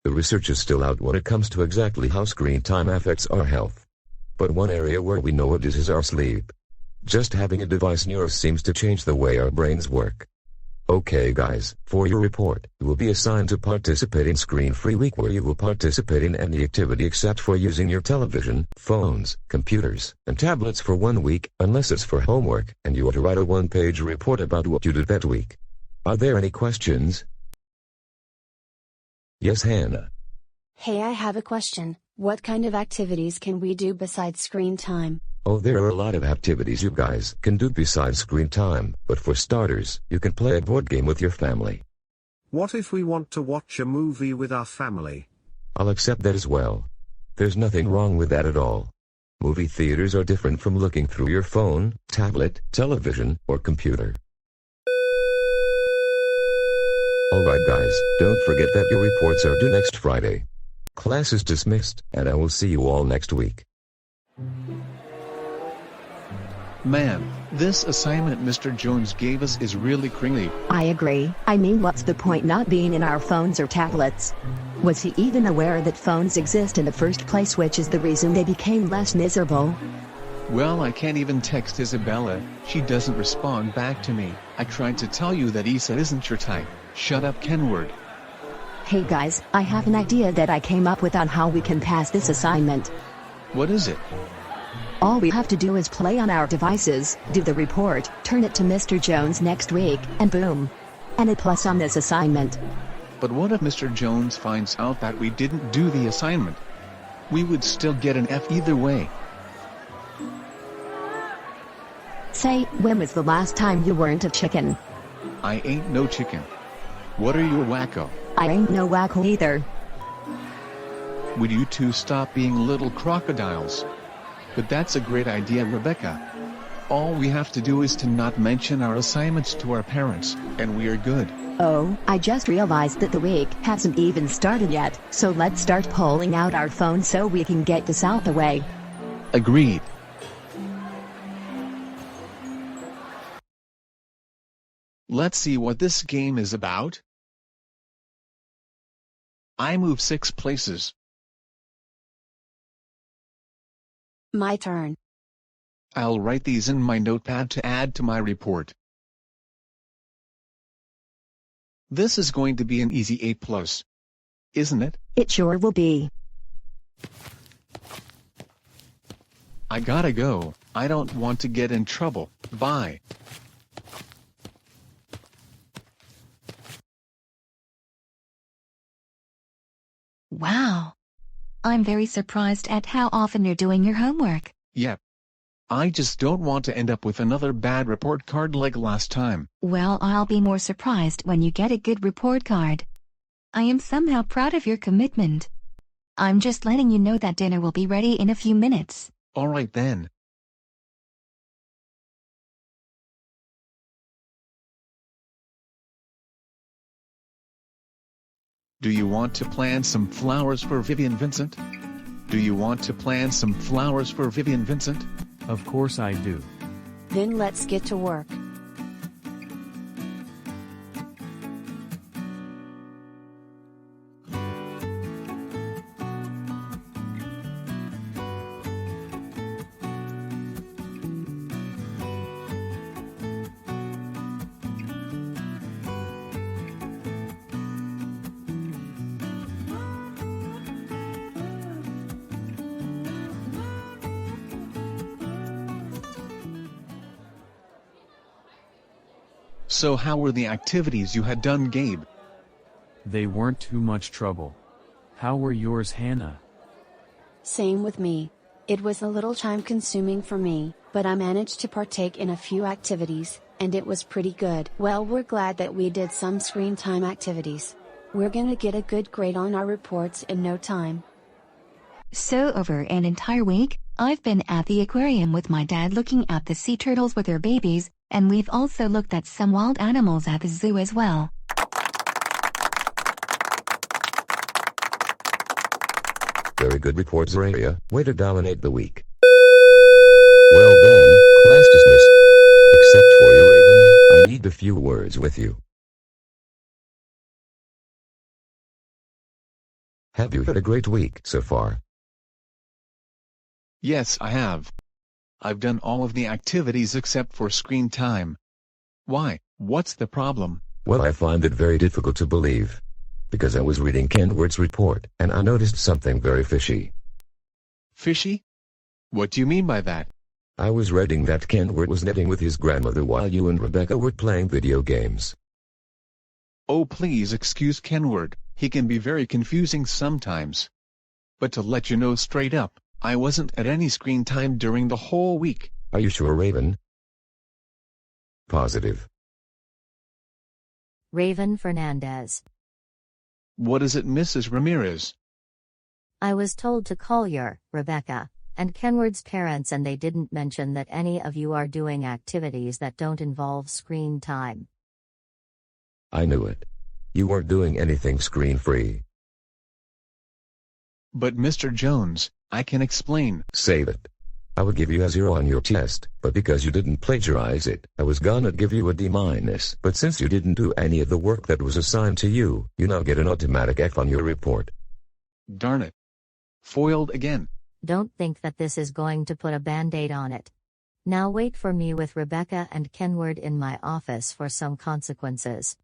The research is still out when it comes to exactly how screen time affects our health. But one area where we know it is our sleep. Just having a device near us seems to change the way our brains work. Okay guys, for your report, you will be assigned to participate in Screen-Free Week, where you will participate in any activity except for using your television, phones, computers, and tablets for 1 week, unless it's for homework, and you are to write a 1-page report about what you did that week. Are there any questions? Yes, Hannah. Hey, I have a question. What kind of activities can we do besides screen time? Oh, there are a lot of activities you guys can do besides screen time, but for starters, you can play a board game with your family. What if we want to watch a movie with our family? I'll accept that as well. There's nothing wrong with that at all. Movie theaters are different from looking through your phone, tablet, television, or computer. Alright guys, don't forget that your reports are due next Friday. Class is dismissed, and I will see you all next week. Man, this assignment Mr. Jones gave us is really cringy. I agree. I mean, what's the point not being in our phones or tablets? Was he even aware that phones exist in the first place, which is the reason they became less miserable? Well, I can't even text Isabella, she doesn't respond back to me. I tried to tell you that Issa isn't your type. Shut up, Kenward. Hey guys, I have an idea that I came up with on how we can pass this assignment. What is it? All we have to do is play on our devices, do the report, turn it to Mr. Jones next week, and boom. And A+ on this assignment. But what if Mr. Jones finds out that we didn't do the assignment? We would still get an F either way. Say, when was the last time you weren't a chicken? I ain't no chicken. What are you, a wacko? I ain't no wacko either. Would you two stop being little crocodiles? But that's a great idea, Rebecca. All we have to do is to not mention our assignments to our parents, and we are good. Oh, I just realized that the week hasn't even started yet, so let's start pulling out our phones so we can get this out the way. Agreed. Let's see what this game is about. I move 6 places. My turn. I'll write these in my notepad to add to my report. This is going to be an easy A+, isn't it? It sure will be. I gotta go, I don't want to get in trouble, bye. Wow. I'm very surprised at how often you're doing your homework. Yep. I just don't want to end up with another bad report card like last time. Well, I'll be more surprised when you get a good report card. I am somehow proud of your commitment. I'm just letting you know that dinner will be ready in a few minutes. Alright then. Do you want to plant some flowers for Vivian Vincent? Do you want to plant some flowers for Vivian Vincent? Of course I do. Then let's get to work. So how were the activities you had done, Gabe? They weren't too much trouble. How were yours, Hannah? Same with me. It was a little time consuming for me, but I managed to partake in a few activities, and it was pretty good. Well, we're glad that we did some screen time activities. We're gonna get a good grade on our reports in no time. So over an entire week, I've been at the aquarium with my dad looking at the sea turtles with their babies, and we've also looked at some wild animals at the zoo as well. Very good reports, Raya. Way to dominate the week. Well then, class dismissed. Except for you, Raven, I need a few words with you. Have you had a great week so far? Yes, I have. I've done all of the activities except for screen time. Why? What's the problem? Well, I find it very difficult to believe. Because I was reading Kenward's report, and I noticed something very fishy. Fishy? What do you mean by that? I was reading that Kenward was knitting with his grandmother while you and Rebecca were playing video games. Oh, please excuse Kenward, he can be very confusing sometimes. But to let you know straight up, I wasn't at any screen time during the whole week. Are you sure, Raven? Positive. Raven Fernandez. What is it, Mrs. Ramirez? I was told to call your, Rebecca, and Kenward's parents, and they didn't mention that any of you are doing activities that don't involve screen time. I knew it. You weren't doing anything screen-free. But Mr. Jones, I can explain. Save it. I would give you a 0 on your test, but because you didn't plagiarize it, I was gonna give you a D-. But since you didn't do any of the work that was assigned to you, you now get an automatic F on your report. Darn it. Foiled again. Don't think that this is going to put a band-aid on it. Now wait for me with Rebecca and Kenward in my office for some consequences.